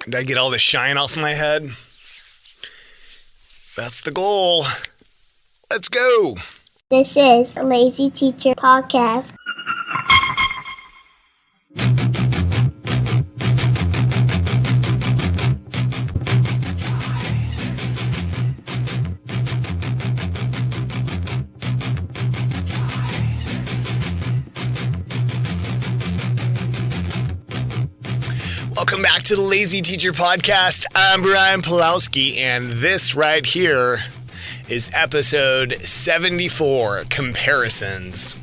Did I get all the shine off my head? That's the goal. Let's go. This is a Lazy Teacher Podcast. Welcome back to the Lazy Teacher Podcast. I'm Brian Pulowski, and this right here is episode 74, Comparisons.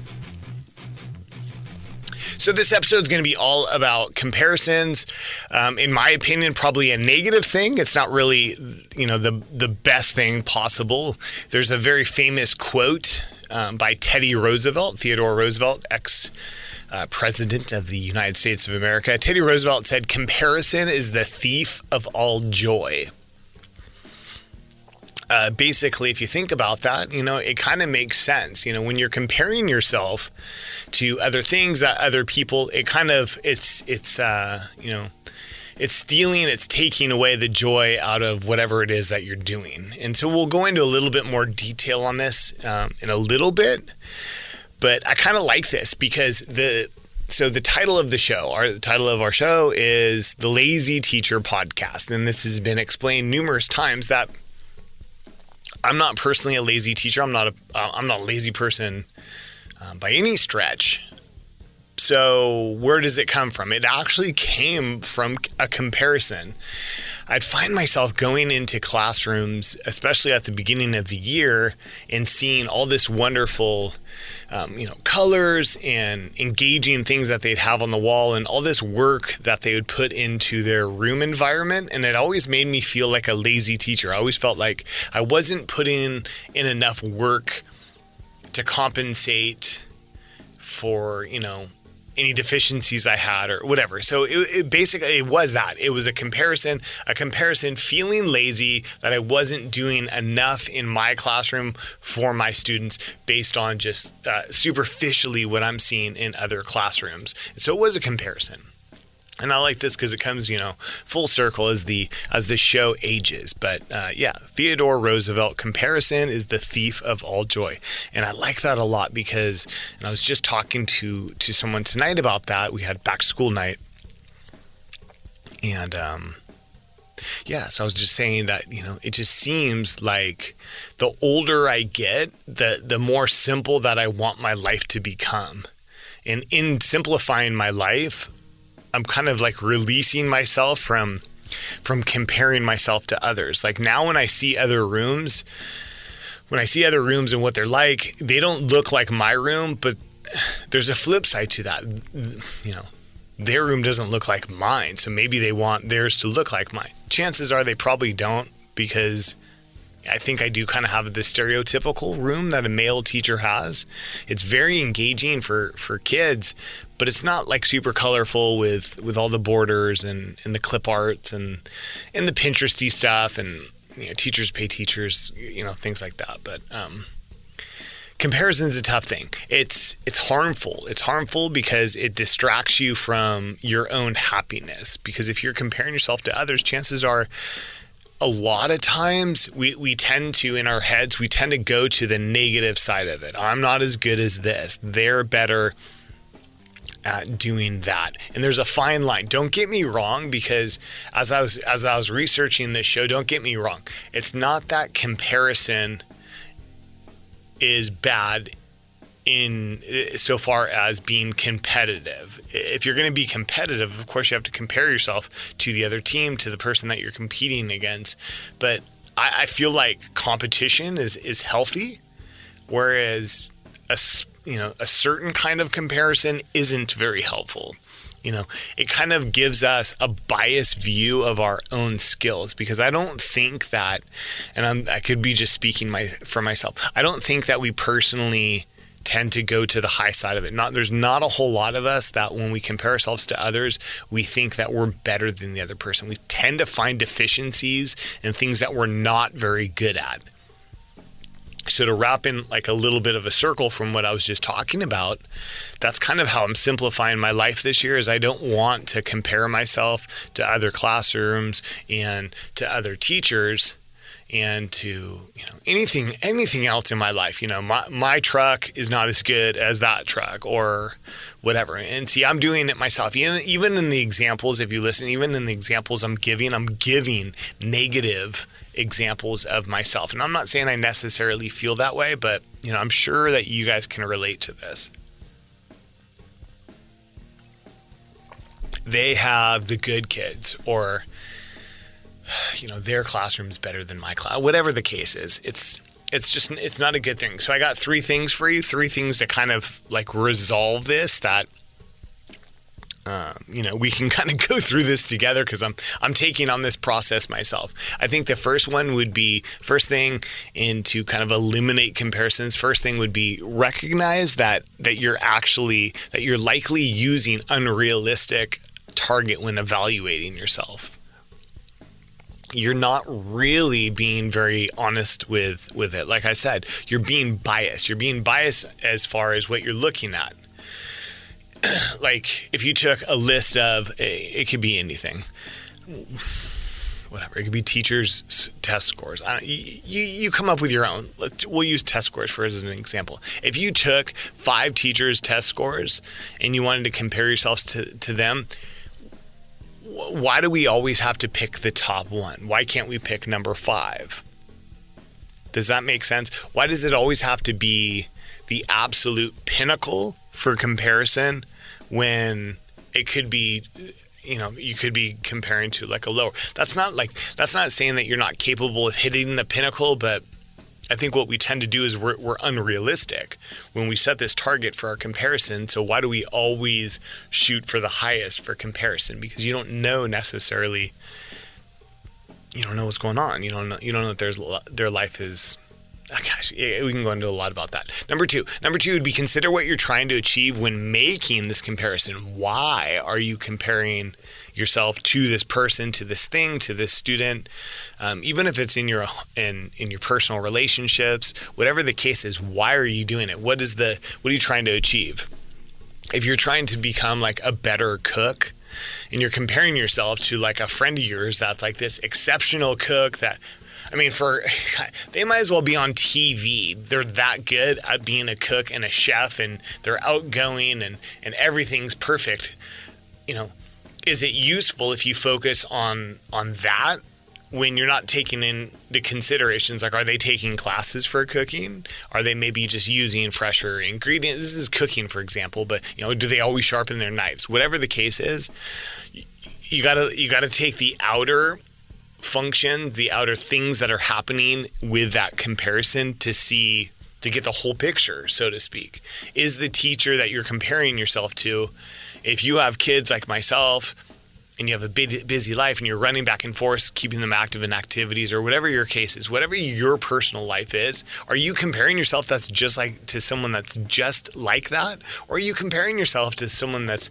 So this episode is going to be all about comparisons. In my opinion, probably a negative thing. It's not really, the best thing possible. There's a very famous quote by Theodore Roosevelt, President of the United States of America. Teddy Roosevelt said, "Comparison is the thief of all joy." Basically, if you think about that, it kind of makes sense. When you're comparing yourself to other things, other people, it's stealing, it's taking away the joy out of whatever it is that you're doing. And so we'll go into a little bit more detail on this in a little bit. But I kind of like this because the title of our show is the Lazy Teacher Podcast. And this has been explained numerous times that I'm not personally a lazy teacher. I'm not a lazy person by any stretch. So where does it come from? It actually came from a comparison. I'd find myself going into classrooms, especially at the beginning of the year, and seeing all this wonderful colors and engaging things that they'd have on the wall and all this work that they would put into their room environment. And it always made me feel like a lazy teacher. I always felt like I wasn't putting in enough work to compensate for, any deficiencies I had or whatever. So it basically was that. It was a comparison feeling lazy that I wasn't doing enough in my classroom for my students based on just superficially what I'm seeing in other classrooms. So it was a comparison. And I like this because it comes, full circle as the show ages. But Theodore Roosevelt, comparison is the thief of all joy. And I like that a lot because, and I was just talking to someone tonight about that. We had back to school night. And, so I was just saying that, it just seems like the older I get, the more simple that I want my life to become. And in simplifying my life, I'm kind of like releasing myself from comparing myself to others. Like now when I see other rooms and what they're like, they don't look like my room, but there's a flip side to that. Their room doesn't look like mine. So maybe they want theirs to look like mine. Chances are they probably don't, because I think I do kind of have the stereotypical room that a male teacher has. It's very engaging for kids, but it's not like super colorful with all the borders and the clip arts and the Pinteresty stuff and teachers pay teachers, things like that. But comparison is a tough thing. It's harmful. It's harmful because it distracts you from your own happiness. Because if you're comparing yourself to others, chances are a lot of times we tend to, in our heads, we tend to go to the negative side of it. I'm not as good as this. They're better at doing that. And there's a fine line. Don't get me wrong, because as I was researching this show, don't get me wrong. It's not that comparison is bad in so far as being competitive. If you're going to be competitive, of course you have to compare yourself to the other team, to the person that you're competing against. But I feel like competition is healthy, whereas a certain kind of comparison isn't very helpful. It kind of gives us a biased view of our own skills, because I don't think that, and I could be just speaking for myself, I don't think that we personally tend to go to the high side of it. There's not a whole lot of us that when we compare ourselves to others, we think that we're better than the other person. We tend to find deficiencies and things that we're not very good at. So to wrap in like a little bit of a circle from what I was just talking about, that's kind of how I'm simplifying my life this year. Is I don't want to compare myself to other classrooms and to other teachers and to, anything else in my life. My truck is not as good as that truck or whatever. And see, I'm doing it myself. Even in the examples, if you listen, even in the examples I'm giving negative examples of myself. And I'm not saying I necessarily feel that way, but I'm sure that you guys can relate to this. They have the good kids, or their classroom's better than my class, whatever the case is. It's not a good thing. So I got 3 things for you, 3 things to kind of like resolve this, that we can kind of go through this together, because I'm taking on this process myself. I think the first thing, and to kind of eliminate comparisons, first thing would be recognize that you're likely using unrealistic target when evaluating yourself. You're not really being very honest with it. Like I said, you're being biased. You're being biased as far as what you're looking at. Like if you took a list of, it could be anything, whatever. It could be teachers' test scores. You come up with your own. We'll use test scores as an example. If you took 5 teachers' test scores and you wanted to compare yourselves to them, why do we always have to pick the top one? Why can't we pick number 5? Does that make sense? Why does it always have to be the absolute pinnacle for comparison when it could be, you could be comparing to like a lower? That's not saying that you're not capable of hitting the pinnacle, but I think what we tend to do is we're unrealistic when we set this target for our comparison. So why do we always shoot for the highest for comparison? Because you don't know necessarily, you don't know what's going on. You don't know that their life is. Gosh, we can go into a lot about that. Number two would be consider what you're trying to achieve when making this comparison. Why are you comparing yourself to this person, to this thing, to this student? Even if it's in your personal relationships, whatever the case is, why are you doing it? What are you trying to achieve? If you're trying to become like a better cook, and you're comparing yourself to like a friend of yours that's like this exceptional cook that, they might as well be on TV. They're that good at being a cook and a chef, and they're outgoing and everything's perfect. Is it useful if you focus on that when you're not taking into considerations, like, are they taking classes for cooking? Are they maybe just using fresher ingredients? This is cooking, for example, but do they always sharpen their knives? Whatever the case is, you gotta take the outer functions, the outer things that are happening with that comparison to get the whole picture, so to speak. Is the teacher that you're comparing yourself to, if you have kids like myself and you have a busy life and you're running back and forth, keeping them active in activities or whatever your case is, whatever your personal life is, are you comparing yourself to someone that's just like that? Or are you comparing yourself to someone that's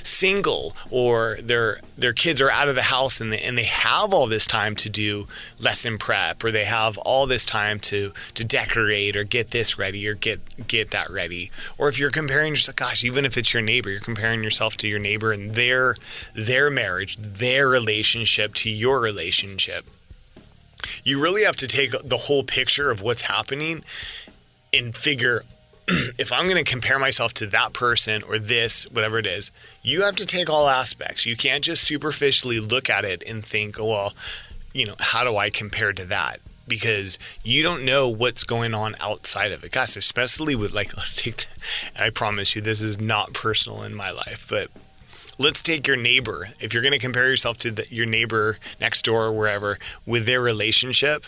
single, or their kids are out of the house and they have all this time to do lesson prep, or they have all this time to decorate or get this ready or get that ready? Or if you're comparing yourself, gosh, even if it's your neighbor, you're comparing yourself to your neighbor and their marriage, their relationship to your relationship. You really have to take the whole picture of what's happening and figure, if I'm going to compare myself to that person or this, whatever it is, you have to take all aspects. You can't just superficially look at it and think, well, how do I compare to that? Because you don't know what's going on outside of it. Gosh, especially with let's take, and I promise you this is not personal in my life, but let's take your neighbor. If you're going to compare yourself to your neighbor next door or wherever with their relationship,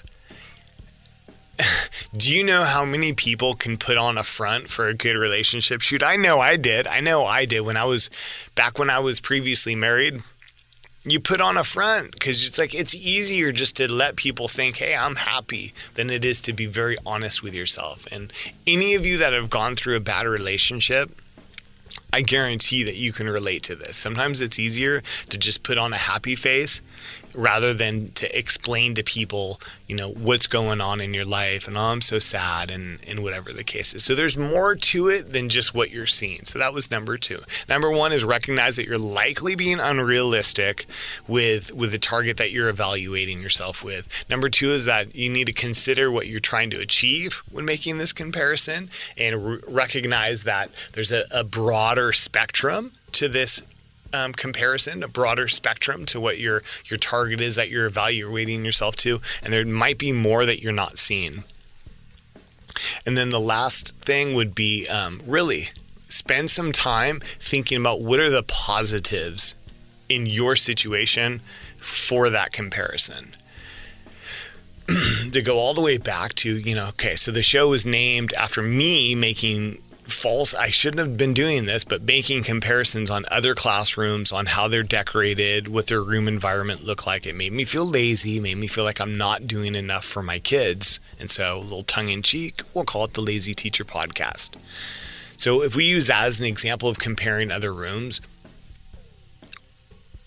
do you know how many people can put on a front for a good relationship? Shoot, I know I did when I was previously married. You put on a front because it's easier just to let people think, hey, I'm happy, than it is to be very honest with yourself. And any of you that have gone through a bad relationship, I guarantee that you can relate to this. Sometimes it's easier to just put on a happy face rather than to explain to people, what's going on in your life and, oh, I'm so sad and whatever the case is. So there's more to it than just what you're seeing. So that was number 2. Number 1 is recognize that you're likely being unrealistic with the target that you're evaluating yourself with. Number 2 is that you need to consider what you're trying to achieve when making this comparison and recognize that there's a broader spectrum to this comparison, a broader spectrum to what your target is that you're evaluating yourself to, and there might be more that you're not seeing. And then the last thing would be really spend some time thinking about what are the positives in your situation for that comparison. To go all the way back to, okay, so the show was named after me making I shouldn't have been doing this, but making comparisons on other classrooms, on how they're decorated, what their room environment looked like. It made me feel lazy, made me feel like I'm not doing enough for my kids. And so a little tongue in cheek, we'll call it the Lazy Teacher Podcast. So if we use that as an example of comparing other rooms,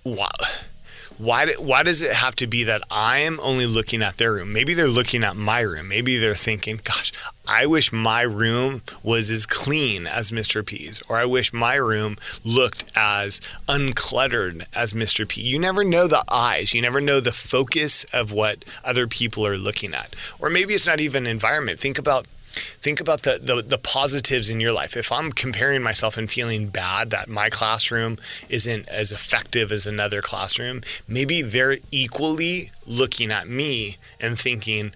why does it have to be that I'm only looking at their room? Maybe they're looking at my room. Maybe they're thinking, gosh, I wish my room was as clean as Mr. P's, or I wish my room looked as uncluttered as Mr. P. You never know the eyes. You never know the focus of what other people are looking at. Or maybe it's not even environment. Think about the positives in your life. If I'm comparing myself and feeling bad that my classroom isn't as effective as another classroom, maybe they're equally looking at me and thinking,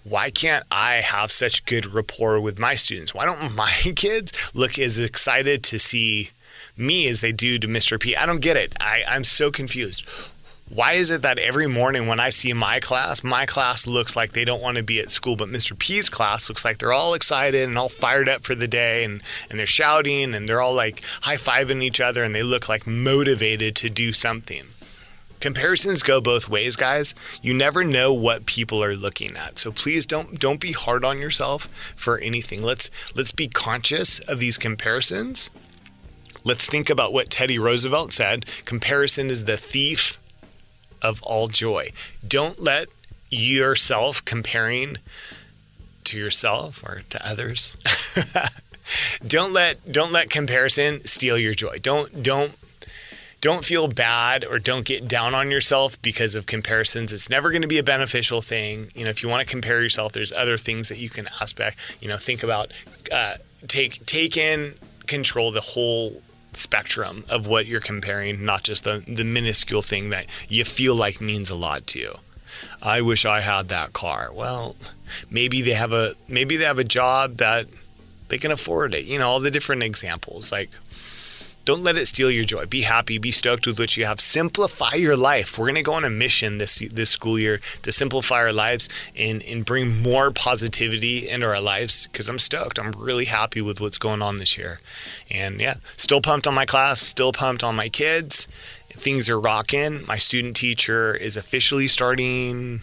why can't I have such good rapport with my students? Why don't my kids look as excited to see me as they do to Mr. P? I don't get it. I'm so confused. Why is it that every morning when I see my class looks like they don't want to be at school, but Mr. P's class looks like they're all excited and all fired up for the day, and they're shouting and they're all like high-fiving each other, and they look like motivated to do something. Comparisons go both ways, guys. You never know what people are looking at. So please don't be hard on yourself for anything. Let's be conscious of these comparisons. Let's think about what Teddy Roosevelt said. Comparison is the thief of all joy. Don't let yourself comparing to yourself or to others. Don't let comparison steal your joy. Don't feel bad or don't get down on yourself because of comparisons. It's never going to be a beneficial thing. If you want to compare yourself, there's other things that you can aspect. Think about take in control the whole spectrum of what you're comparing, not just the minuscule thing that you feel like means a lot to you. I wish I had that car. Well, maybe they have a job that they can afford it. All the different examples. Like, don't let it steal your joy. Be happy, be stoked with what you have. Simplify your life. We're going to go on a mission this school year to simplify our lives and bring more positivity into our lives, because I'm stoked. I'm really happy with what's going on this year. And yeah, still pumped on my class, still pumped on my kids. Things are rocking. My student teacher is officially starting,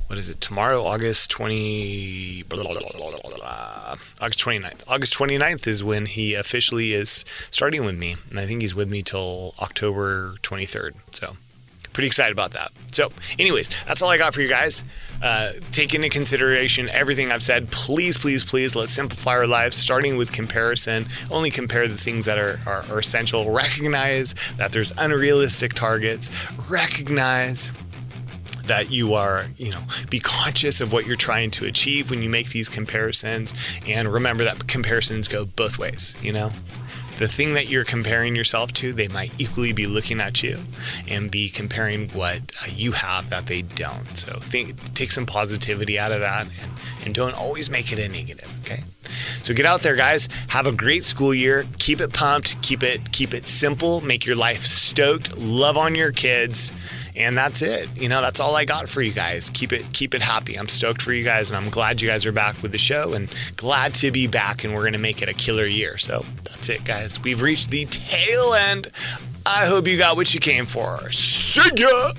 what is it, tomorrow, August 29th. August 29th is when he officially is starting with me. And I think he's with me till October 23rd. So pretty excited about that. So anyways, that's all I got for you guys. Take into consideration everything I've said. Please, please, please, let's simplify our lives, starting with comparison. Only compare the things that are essential. Recognize that there's unrealistic targets. Recognize that you are, be conscious of what you're trying to achieve when you make these comparisons. And remember that comparisons go both ways, The thing that you're comparing yourself to, they might equally be looking at you and be comparing what you have that they don't. So take some positivity out of that and don't always make it a negative, okay? So get out there, guys. Have a great school year. Keep it pumped. Keep it simple. Make your life stoked. Love on your kids. And that's it. That's all I got for you guys. Keep it happy. I'm stoked for you guys, and I'm glad you guys are back with the show, and glad to be back, and we're going to make it a killer year. So that's it, guys. We've reached the tail end. I hope you got what you came for. See ya!